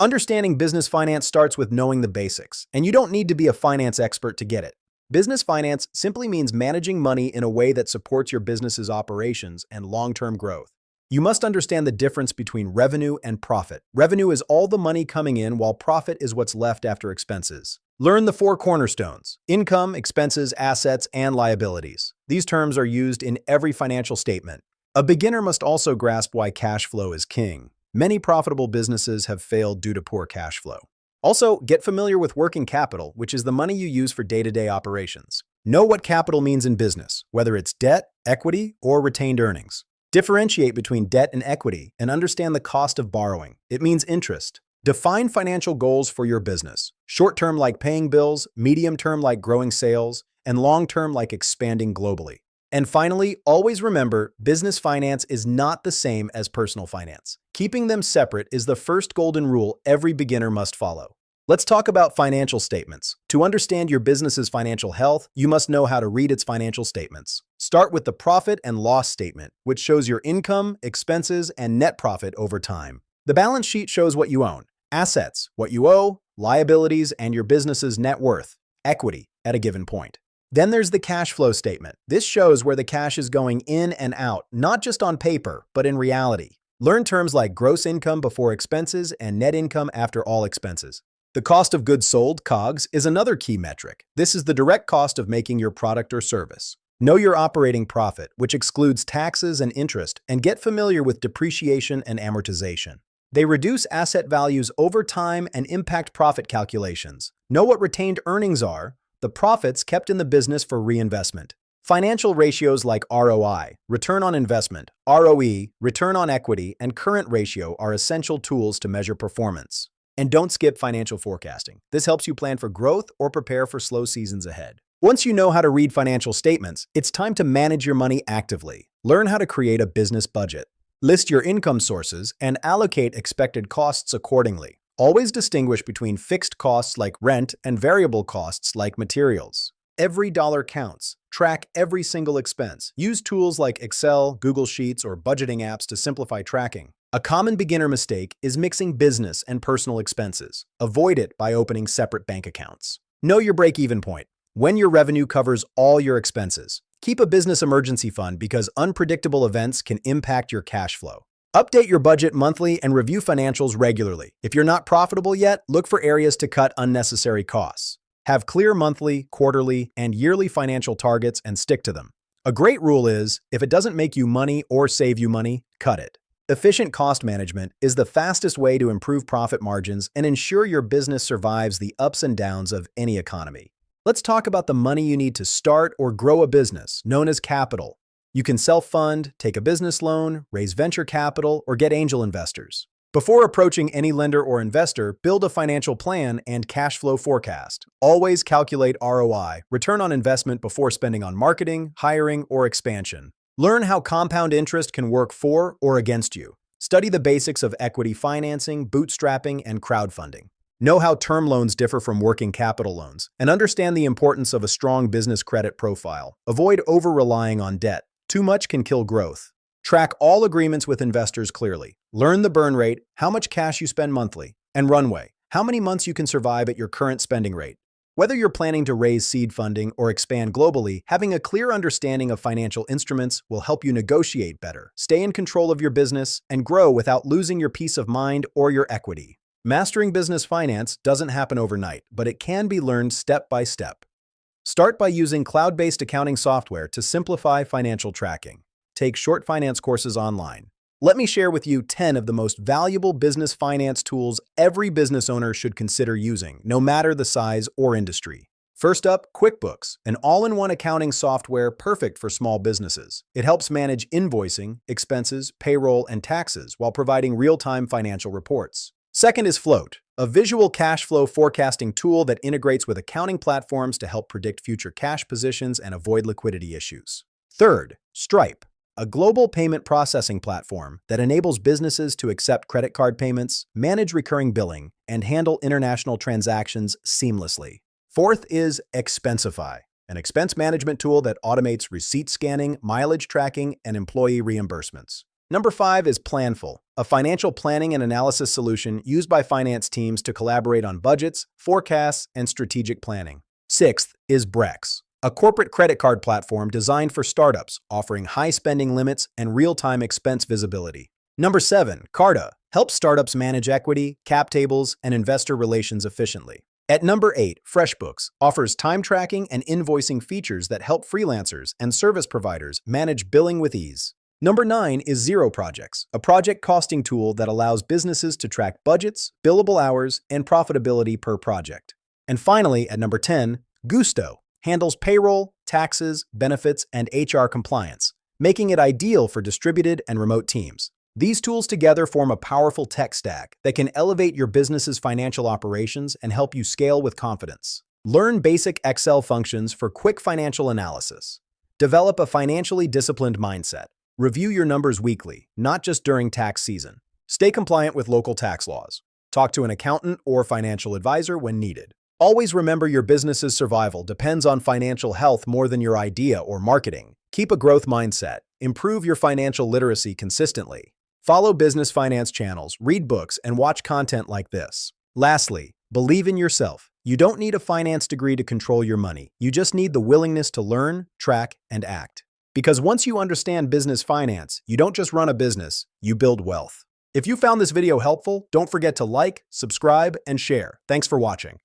Understanding business finance starts with knowing the basics, and you don't need to be a finance expert to get it. Business finance simply means managing money in a way that supports your business's operations and long-term growth. You must understand the difference between revenue and profit. Revenue is all the money coming in, while profit is what's left after expenses. Learn the four cornerstones: income, expenses, assets, and liabilities. These terms are used in every financial statement. A beginner must also grasp why cash flow is king. Many profitable businesses have failed due to poor cash flow. Also, get familiar with working capital, which is the money you use for day-to-day operations. Know what capital means in business, whether it's debt, equity, or retained earnings. Differentiate between debt and equity and understand the cost of borrowing. It means interest. Define financial goals for your business. Short-term like paying bills, medium-term like growing sales, and long-term like expanding globally. And finally, always remember, business finance is not the same as personal finance. Keeping them separate is the first golden rule every beginner must follow. Let's talk about financial statements. To understand your business's financial health, you must know how to read its financial statements. Start with the profit and loss statement, which shows your income, expenses, and net profit over time. The balance sheet shows what you own: assets, what you owe, liabilities, and your business's net worth, equity, at a given point. Then there's the cash flow statement. This shows where the cash is going in and out, not just on paper, but in reality. Learn terms like gross income before expenses and net income after all expenses. The cost of goods sold, COGS, is another key metric. This is the direct cost of making your product or service. Know your operating profit, which excludes taxes and interest, and get familiar with depreciation and amortization. They reduce asset values over time and impact profit calculations. Know what retained earnings are, the profits kept in the business for reinvestment. Financial ratios like ROI, return on investment, ROE, return on equity, and current ratio are essential tools to measure performance. And don't skip financial forecasting. This helps you plan for growth or prepare for slow seasons ahead. Once you know how to read financial statements, it's time to manage your money actively. Learn how to create a business budget. List your income sources and allocate expected costs accordingly. Always distinguish between fixed costs like rent and variable costs like materials. Every dollar counts. Track every single expense. Use tools like Excel, Google Sheets, or budgeting apps to simplify tracking. A common beginner mistake is mixing business and personal expenses. Avoid it by opening separate bank accounts. Know your break-even point, when your revenue covers all your expenses. Keep a business emergency fund because unpredictable events can impact your cash flow. Update your budget monthly and review financials regularly. If you're not profitable yet, look for areas to cut unnecessary costs. Have clear monthly, quarterly, and yearly financial targets and stick to them. A great rule is, if it doesn't make you money or save you money, cut it. Efficient cost management is the fastest way to improve profit margins and ensure your business survives the ups and downs of any economy. Let's talk about the money you need to start or grow a business, known as capital. You can self-fund, take a business loan, raise venture capital, or get angel investors. Before approaching any lender or investor, build a financial plan and cash flow forecast. Always calculate ROI, return on investment, before spending on marketing, hiring, or expansion. Learn how compound interest can work for or against you. Study the basics of equity financing, bootstrapping, and crowdfunding. Know how term loans differ from working capital loans, and understand the importance of a strong business credit profile. Avoid over-relying on debt. Too much can kill growth. Track all agreements with investors clearly. Learn the burn rate, how much cash you spend monthly, and runway, how many months you can survive at your current spending rate. Whether you're planning to raise seed funding or expand globally, having a clear understanding of financial instruments will help you negotiate better, stay in control of your business, and grow without losing your peace of mind or your equity. Mastering business finance doesn't happen overnight, but it can be learned step by step. Start by using cloud-based accounting software to simplify financial tracking. Take short finance courses online. Let me share with you 10 of the most valuable business finance tools every business owner should consider using, no matter the size or industry. First up, QuickBooks, an all-in-one accounting software perfect for small businesses. It helps manage invoicing, expenses, payroll, and taxes while providing real-time financial reports. Second is Float, a visual cash flow forecasting tool that integrates with accounting platforms to help predict future cash positions and avoid liquidity issues. Third, Stripe, a global payment processing platform that enables businesses to accept credit card payments, manage recurring billing, and handle international transactions seamlessly. Fourth is Expensify, an expense management tool that automates receipt scanning, mileage tracking, and employee reimbursements. Number 5 is Planful, a financial planning and analysis solution used by finance teams to collaborate on budgets, forecasts, and strategic planning. Sixth is Brex, a corporate credit card platform designed for startups, offering high spending limits and real-time expense visibility. Number 7, Carta, helps startups manage equity, cap tables, and investor relations efficiently. At number 8, FreshBooks offers time tracking and invoicing features that help freelancers and service providers manage billing with ease. Number 9 is Zero Projects, a project costing tool that allows businesses to track budgets, billable hours, and profitability per project. And finally, at number 10, Gusto handles payroll, taxes, benefits, and HR compliance, making it ideal for distributed and remote teams. These tools together form a powerful tech stack that can elevate your business's financial operations and help you scale with confidence. Learn basic Excel functions for quick financial analysis. Develop a financially disciplined mindset. Review your numbers weekly, not just during tax season. Stay compliant with local tax laws. Talk to an accountant or financial advisor when needed. Always remember your business's survival depends on financial health more than your idea or marketing. Keep a growth mindset. Improve your financial literacy consistently. Follow business finance channels, read books, and watch content like this. Lastly, believe in yourself. You don't need a finance degree to control your money. You just need the willingness to learn, track, and act. Because once you understand business finance, you don't just run a business, you build wealth. If you found this video helpful, don't forget to like, subscribe, and share. Thanks for watching.